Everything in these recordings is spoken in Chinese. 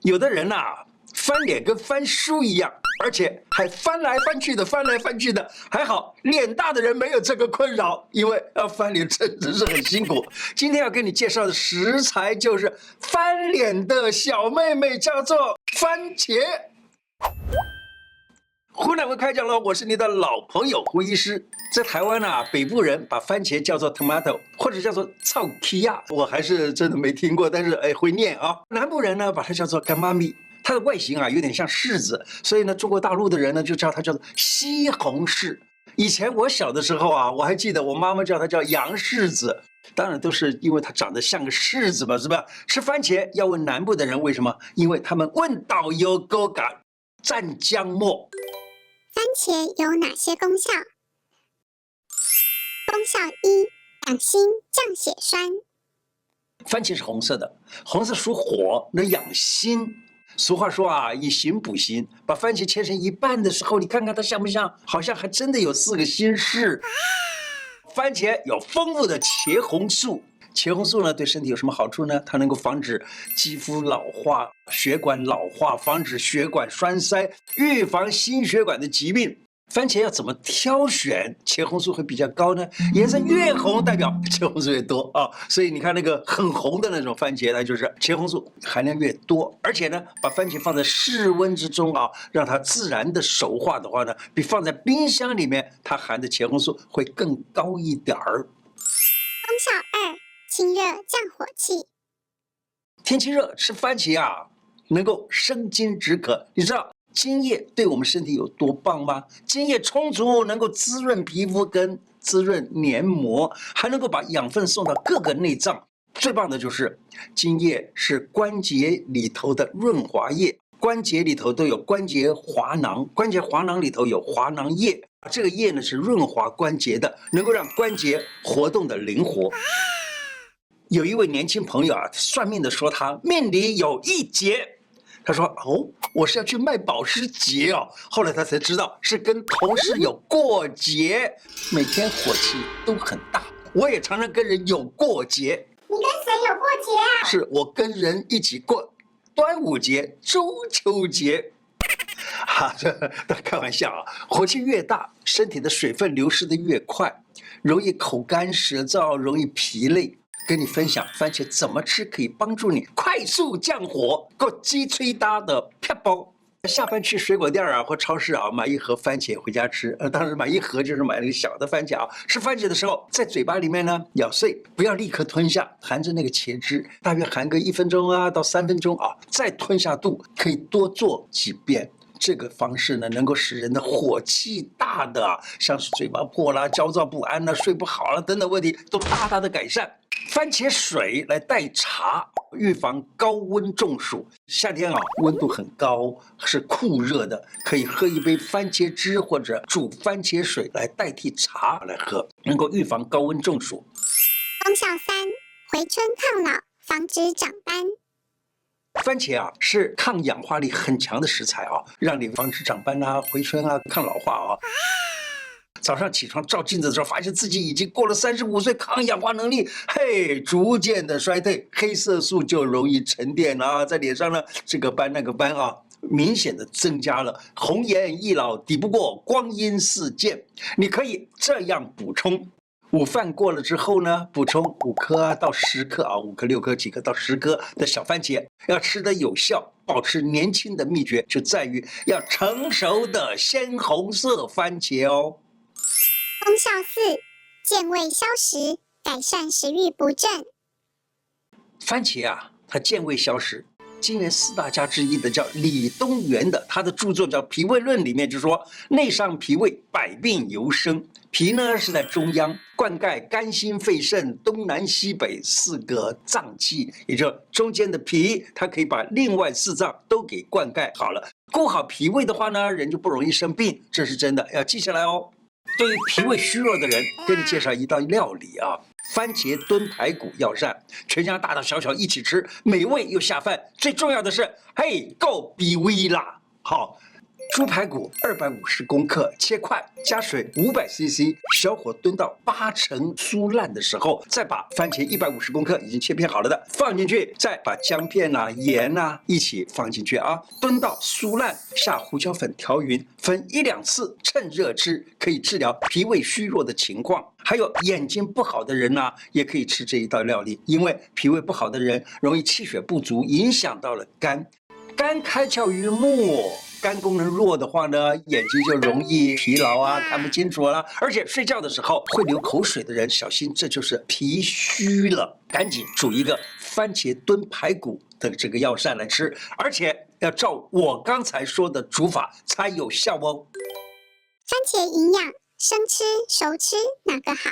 有的人呐、翻脸跟翻书一样，而且还翻来翻去的，翻来翻去的。还好脸大的人没有这个困扰，因为要翻脸真的是很辛苦。今天要给你介绍的食材就是翻脸的小妹妹，叫做番茄。胡乃文开讲了，我是你的老朋友胡医师。在台湾啊，北部人把番茄叫做 tomato， 或者叫做草奇亚，我还是真的没听过，但是会念啊。南部人呢，把它叫做干妈咪。它的外形啊有点像柿子，所以呢，中国大陆的人呢就叫它叫做西红柿。以前我小的时候啊，我还记得我妈妈叫它叫洋柿子，当然都是因为它长得像个柿子嘛，是吧？吃番茄要问南部的人为什么？因为他们问到有够感蘸姜末。番茄有哪些功效？功效一：养心降血栓。番茄是红色的，红色属火，能养心。俗话说啊，以形补形。把番茄切成一半的时候，你看看它像不像？好像还真的有4个心室。番茄有丰富的茄红素，茄红素呢对身体有什么好处呢？它能够防止肌肤老化、血管老化，防止血管栓塞，预防心血管的疾病。番茄要怎么挑选茄红素会比较高呢？颜色越红代表茄红素越多啊，所以你看那个很红的那种番茄呢，就是茄红素含量越多。而且呢，把番茄放在室温之中啊，让它自然的熟化的话呢，比放在冰箱里面它含的茄红素会更高一点儿。功效二：清热降火气。天气热吃番茄啊，能够生津止渴。你知道津液对我们身体有多棒吗？津液充足，能够滋润皮肤跟滋润黏膜，还能够把养分送到各个内脏。最棒的就是津液是关节里头的润滑液，关节里头都有关节滑囊，关节滑囊里头有滑囊液，这个液呢是润滑关节的，能够让关节活动的灵活。有一位年轻朋友啊，算命的说他命里有一劫。他说：“哦，我是要去卖保时捷哦。”后来他才知道是跟同事有过节，每天火气都很大。我也常常跟人有过节。你跟谁有过节啊？是我跟人一起过端午节、中秋节。哈，这开玩笑啊！火气越大，身体的水分流失的越快，容易口干舌燥，容易疲累。跟你分享番茄怎么吃可以帮助你快速降火，够鸡吹搭的撇包。下班去水果店啊或超市啊买一盒番茄回家吃，当然买一盒就是买那个小的番茄啊。吃番茄的时候，在嘴巴里面呢咬碎，不要立刻吞下，含着那个茄汁，大约含个1分钟啊到3分钟啊，再吞下肚，可以多做几遍。这个方式呢，能够使人的火气大的，像是嘴巴破啦、焦躁不安啦、睡不好啦等等问题，都大大的改善。番茄水来代茶，预防高温中暑。夏天啊，温度很高，是酷热的，可以喝一杯番茄汁或者煮番茄水来代替茶来喝，能够预防高温中暑。功效三：回春抗老，防止长斑。番茄啊是抗氧化力很强的食材啊，让你防止长斑啊、回春啊、抗老化啊。早上起床照镜子的时候，发现自己已经过了35岁，抗氧化能力逐渐的衰退，黑色素就容易沉淀啊，在脸上呢这个斑那个斑啊，明显的增加了。红颜易老，抵不过光阴似箭。你可以这样补充。午饭过了之后呢，补充5颗啊到10颗啊，5颗、6颗、几颗到10颗的小番茄，要吃得有效，保持年轻的秘诀就在于要成熟的鲜红色番茄哦。功效四：健胃消食，改善食欲不振。番茄啊，它健胃消食。金元4大家之一的叫李东垣的，他的著作叫《脾胃论》，里面就说内伤脾胃，百病由生。脾呢是在中央，灌溉肝心肺肾东南西北4个脏器，也就中间的脾，它可以把另外4脏都给灌溉好了。顾好脾胃的话呢，人就不容易生病，这是真的，要记下来哦。对于脾胃虚弱的人，给你介绍一道料理啊。番茄炖排骨药膳，全家大大小小一起吃，美味又下饭。最重要的是，够比味啦！好，猪排骨250公克，切块，加水500cc，小火炖到8成酥烂的时候，再把番茄150公克已经切片好了的放进去，再把姜片盐一起放进去啊，炖到酥烂，下胡椒粉调匀，分1、2次，趁热吃，可以治疗脾胃虚弱的情况。还有眼睛不好的人也可以吃这一道料理，因为脾胃不好的人容易气血不足，影响到了肝。肝开窍于目，肝功能弱的话呢，眼睛就容易疲劳看不清楚了。而且睡觉的时候会流口水的人，小心这就是脾虚了。赶紧煮一个番茄炖排骨的这个药膳来吃，而且要照我刚才说的煮法才有效哦。番茄营养，生吃、熟吃哪个好？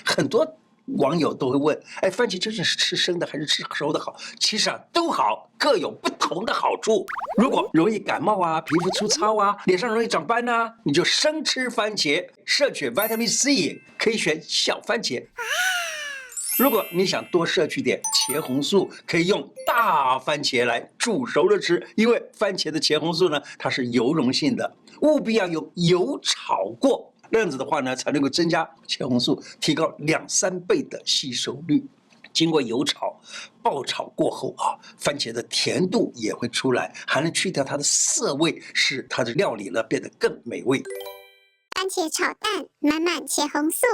很多网友都会问，番茄究竟是吃生的还是吃熟的好？其实都好，各有不同的好处。如果容易感冒皮肤粗糙脸上容易长斑你就生吃番茄，摄取 Vitamin C， 可以选小番茄。如果你想多摄取点茄红素，可以用大番茄来煮熟了吃，因为番茄的茄红素呢，它是油溶性的，务必要用油炒过。这样子的话呢，才能够增加茄红素，提高2、3倍的吸收率。经过油炒、爆炒过后番茄的甜度也会出来，还能去掉它的涩味，使它的料理呢变得更美味。番茄炒蛋，满满茄红素。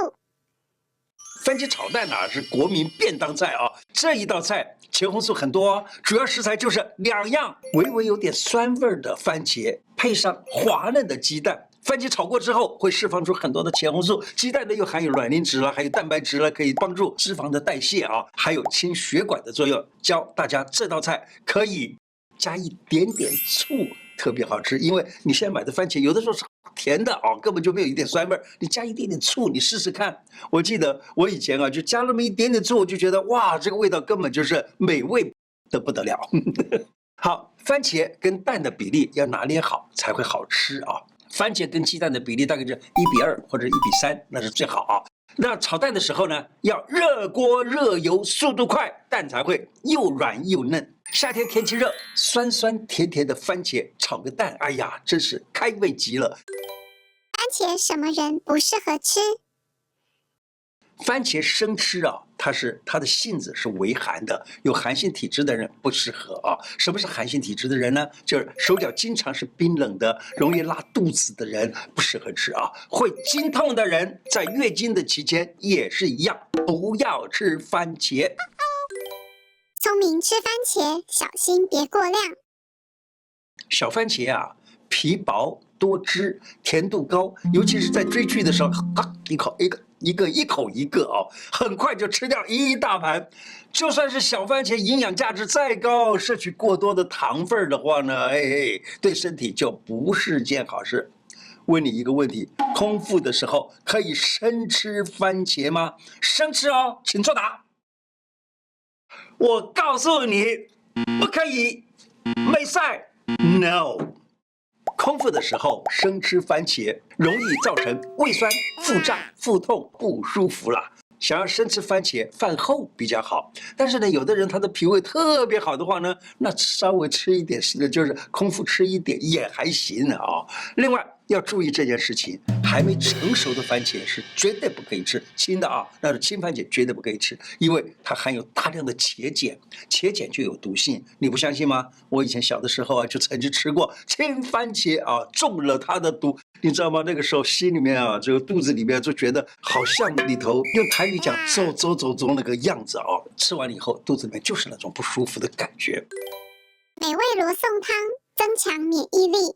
番茄炒蛋是国民便当菜这一道菜茄红素很多主要食材就是2样，微微有点酸味的番茄，配上滑嫩的鸡蛋。番茄炒过之后会释放出很多的茄红素，鸡蛋呢又含有卵磷脂还有蛋白质可以帮助脂肪的代谢还有清血管的作用。教大家这道菜可以加一点点醋，特别好吃。因为你现在买的番茄有的时候是甜的根本就没有一点酸味，你加一点点醋，你试试看。我记得我以前就加那么一点点醋，我就觉得哇，这个味道根本就是美味得不得了。好，番茄跟蛋的比例要拿捏好才会好吃番茄跟鸡蛋的比例大概是1:2或者1:3，那是最好那炒蛋的时候呢，要热锅热油，速度快，蛋才会又软又嫩。夏天天气热，酸酸甜甜的番茄炒个蛋，哎呀，真是开胃极了。番茄什么人不适合吃？番茄生吃它的性子是微寒的，有寒性体质的人不适合什么是寒性体质的人呢？就是手脚经常是冰冷的，容易拉肚子的人不适合吃会经痛的人在月经的期间也是一样，不要吃番茄。聪明吃番茄，小心别过量。小番茄皮薄多汁，甜度高，尤其是在追剧的时候，一口一个很快就吃掉一大盘。就算是小番茄营养价值再高，摄取过多的糖分的话呢，对身体就不是件好事。问你一个问题，空腹的时候可以生吃番茄吗？生吃请作答。我告诉你，不可以，没赛 ，no。空腹的时候生吃番茄，容易造成胃酸、腹胀、腹痛、不舒服啦。想要生吃番茄，饭后比较好。但是呢，有的人他的脾胃特别好的话呢，那稍微吃一点，就是空腹吃一点也还行另外要注意这件事情，还没成熟的番茄是绝对不可以吃，青的那是青番茄绝对不可以吃，因为它含有大量的茄碱，茄碱就有毒性，你不相信吗？我以前小的时候就曾经吃过青番茄中了它的毒，你知道吗？那个时候心里面这个肚子里面就觉得好像里头用台语讲走那个样子吃完了以后肚子里面就是那种不舒服的感觉。美味罗宋汤，增强免疫力。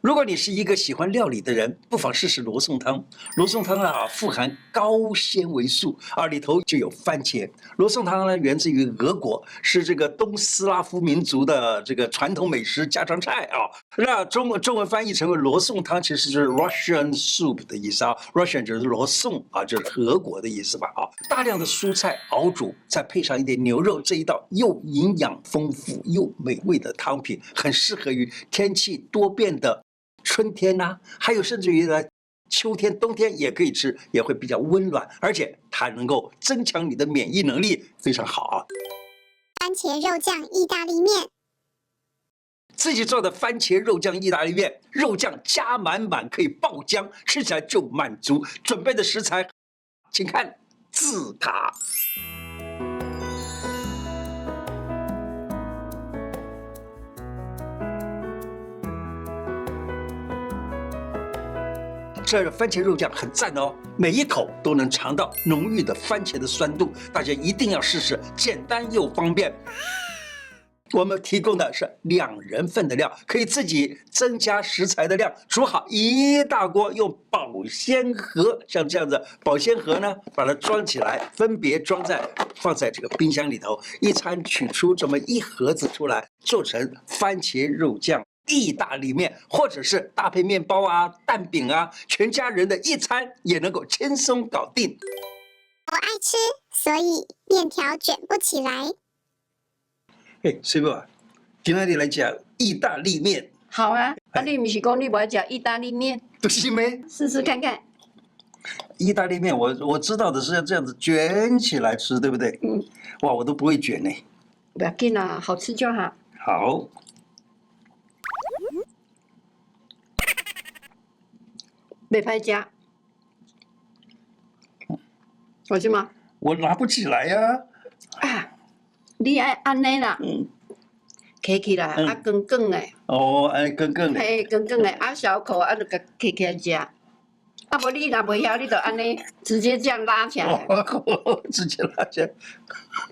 如果你是一个喜欢料理的人，不妨试试罗宋汤。罗宋汤富含高纤维素里头就有番茄。罗宋汤呢源自于俄国，是这个东斯拉夫民族的这个传统美食家常菜那中文翻译成为罗宋汤，其实就是 Russian soup 的意思Russian 就是罗宋就是俄国的意思吧大量的蔬菜熬煮，再配上一点牛肉，这一道又营养丰富又美味的汤品，很适合于天气多变的春天还有甚至于呢秋天冬天也可以吃，也会比较温暖，而且它能够增强你的免疫能力，非常好番茄肉酱意大利面。自己做的番茄肉酱意大利面，肉酱加满满，可以爆浆，吃起来就满足。准备的食材，请看字卡。这番茄肉酱很赞哦，每一口都能尝到浓郁的番茄的酸度，大家一定要试试，简单又方便。我们提供的是2人份的量，可以自己增加食材的量，煮好一大锅，用保鲜盒，像这样子保鲜盒呢，把它装起来，分别放在这个冰箱里头，一餐取出这么1盒子出来，做成番茄肉酱意大利面，或者是搭配面包啊、蛋饼啊，全家人的一餐也能够轻松搞定。我爱吃，所以面条卷不起来。师傅，今天你来讲意大利面。好啊，你不是讲你不爱吃意大利面？不是咩？试试看看。意大利面我知道的是要这样子卷起来吃，对不对？嗯。哇，我都不会卷呢。不要紧啦，好吃就好。好。没歹吃。为什么？我拿不起来呀。啊，你爱安尼啦。揢起来，啊，光光的。哦，安光光的。嘿，光光的，啊，小口啊，就甲揢起来食。啊，无你若袂晓，你就安尼直接这样拉起来。直接拉起来。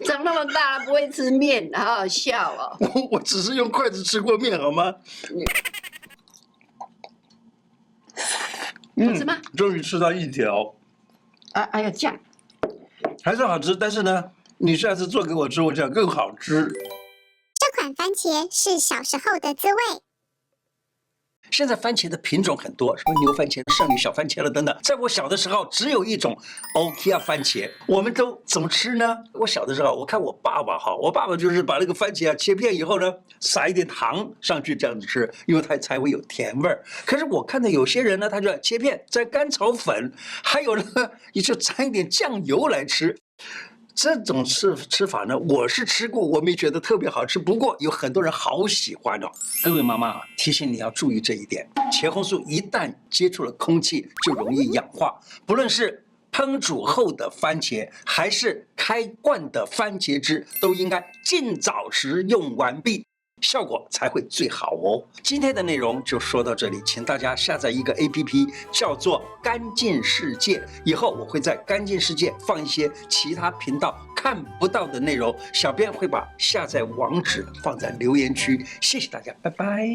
长那么大了不会吃面，好好笑哦。我只是用筷子吃过面，好吗？好吃吗？终于吃到一条。啊，还有酱。还是好吃，但是呢，你下次做给我吃，我想更好吃。这款番茄是小时候的滋味。现在番茄的品种很多，什么牛番茄、圣女小番茄了等等。在我小的时候，只有一种 OKA 番茄。我们都怎么吃呢？我小的时候，我看我爸爸我爸爸就是把那个番茄切片以后呢，撒一点糖上去这样子吃，因为它才会有甜味儿。可是我看到有些人呢，他就切片沾甘草粉，还有呢，也就沾一点酱油来吃。这种吃法呢，我是吃过，我没觉得特别好吃。不过有很多人好喜欢哦。各位妈妈提醒你要注意这一点：茄红素一旦接触了空气，就容易氧化。不论是烹煮后的番茄，还是开罐的番茄汁，都应该尽早食用完毕，效果才会最好哦。今天的内容就说到这里，请大家下载一个 APP， 叫做干净世界。以后我会在干净世界放一些其他频道看不到的内容，小编会把下载网址放在留言区。谢谢大家，拜拜。